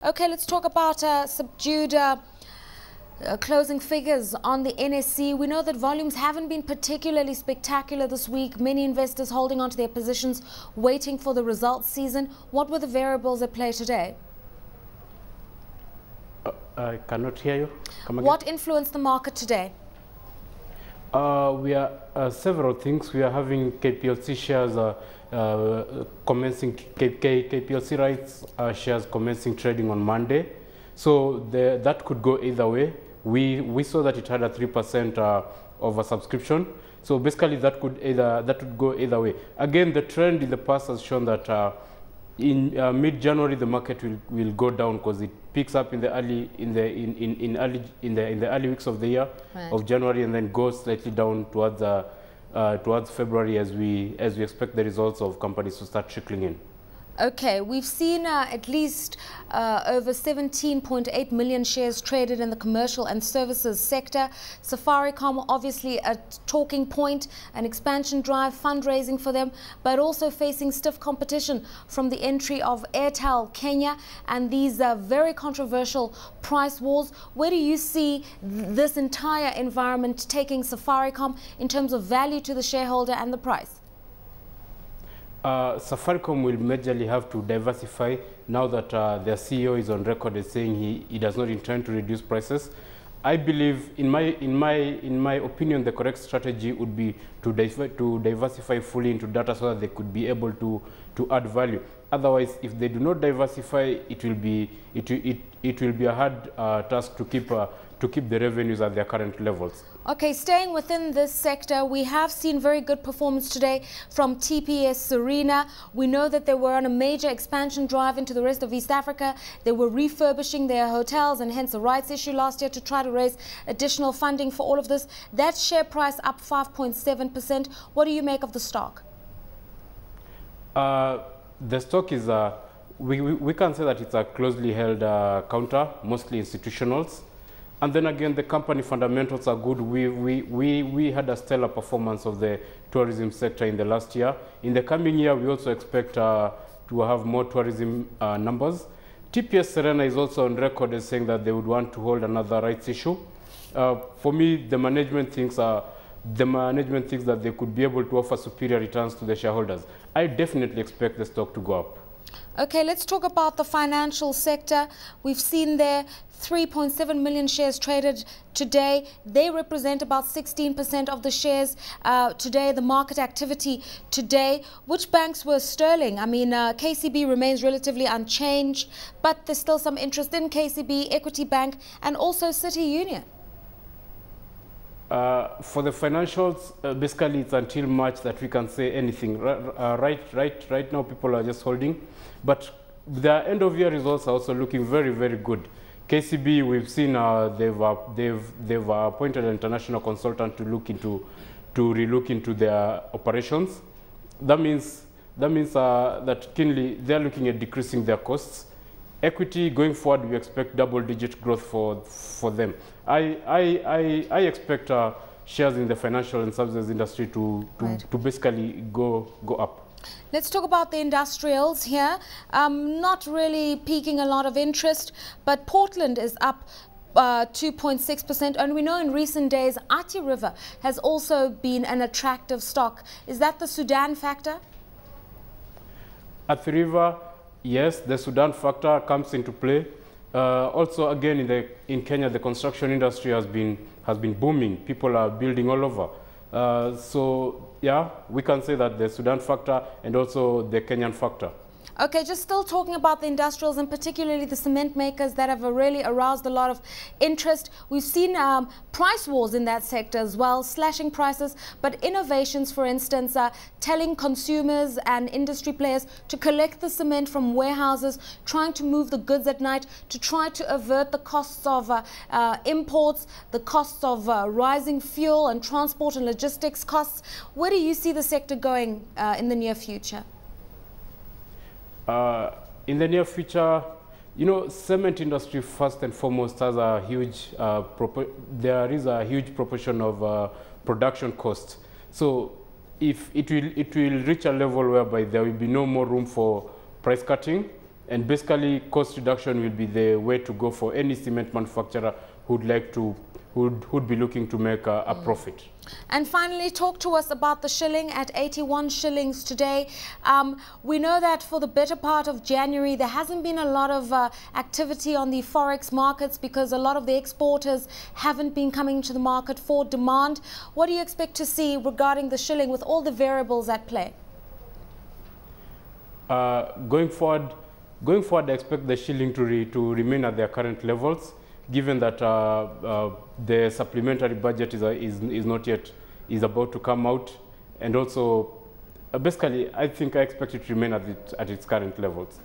Okay, let's talk about subdued closing figures on the NSE. We know that volumes haven't been particularly spectacular this week. Many investors holding on to their positions, waiting for the results season. What were the variables at play today? I cannot hear you. Come again. What influenced the market today? We are several things. We are having KPLC shares commencing, KPLC rights shares commencing trading on Monday. So that could go either way. We saw that it had a 3% oversubscription. So basically that would go either way. Again, the trend in the past has shown that in mid-January the market will go down because it picks up in the early early weeks of the year, right, of January, and then goes slightly down towards February as we expect the results of companies to start trickling in. Okay, we've seen at least over 17.8 million shares traded in the commercial and services sector. Safaricom, obviously a talking point, an expansion drive, fundraising for them, but also facing stiff competition from the entry of Airtel Kenya and these very controversial price wars. Where do you see this entire environment taking Safaricom in terms of value to the shareholder and the price? Safaricom will majorly have to diversify now that their CEO is on record as saying he does not intend to reduce prices. I believe, in my opinion, the correct strategy would be to diversify fully into data so that they could be able to add value. Otherwise, if they do not diversify, it will be a hard task to keep the revenues at their current levels. Okay, staying within this sector, we have seen very good performance today from TPS Serena. We know that they were on a major expansion drive into the rest of East Africa. They were refurbishing their hotels and hence a rights issue last year to try to raise additional funding for all of this. That share price up 5.7%. What do you make of the stock? The stock is, we can say that it's a closely held counter, mostly institutionals. And then again, the company fundamentals are good. We had a stellar performance of the tourism sector in the last year. In the coming year, we also expect to have more tourism numbers. TPS Serena is also on record as saying that they would want to hold another rights issue. For me, the management thinks that they could be able to offer superior returns to the shareholders. I definitely expect the stock to go up. Okay, let's talk about the financial sector. We've seen there 3.7 million shares traded today. They represent about 16% of the shares today, the market activity today. Which banks were sterling? I mean, KCB remains relatively unchanged, but there's still some interest in KCB, Equity Bank, and also City Union. For the financials, basically it's until March that we can say anything. Right now, people are just holding, but the end of year results are also looking very, very good. KCB, we've seen they've appointed an international consultant to relook into their operations. That means that keenly they're looking at decreasing their costs. Equity, going forward, we expect double-digit growth for them. I expect shares in the financial and services industry to basically go up. Let's talk about the industrials here. Not really piquing a lot of interest, but Portland is up 2.6%. And we know in recent days, Ati River has also been an attractive stock. Is that the Sudan factor? Ati River, yes, the Sudan factor comes into play. Also, again, in Kenya, the construction industry has been booming. People are building all over. So, yeah, we can say that the Sudan factor and also the Kenyan factor. Okay, just still talking about the industrials and particularly the cement makers that have really aroused a lot of interest. We've seen price wars in that sector as well, slashing prices, but innovations, for instance, telling consumers and industry players to collect the cement from warehouses, trying to move the goods at night to try to avert the costs of imports, the costs of rising fuel and transport and logistics costs. Where do you see the sector going in the near future? In the near future, you know, cement industry first and foremost has a huge, there is a huge proportion of production costs. So if it will reach a level whereby there will be no more room for price cutting, And basically, cost reduction will be the way to go for any cement manufacturer who'd like to, who'd be looking to make a profit. And finally, talk to us about the shilling at 81 shillings today. We know that for the better part of January, there hasn't been a lot of activity on the forex markets because a lot of the exporters haven't been coming to the market for demand. What do you expect to see regarding the shilling with all the variables at play? Going forward, I expect the shilling to remain at their current levels, given that the supplementary budget is not yet, is about to come out. And also, basically, I expect it to remain at its current levels.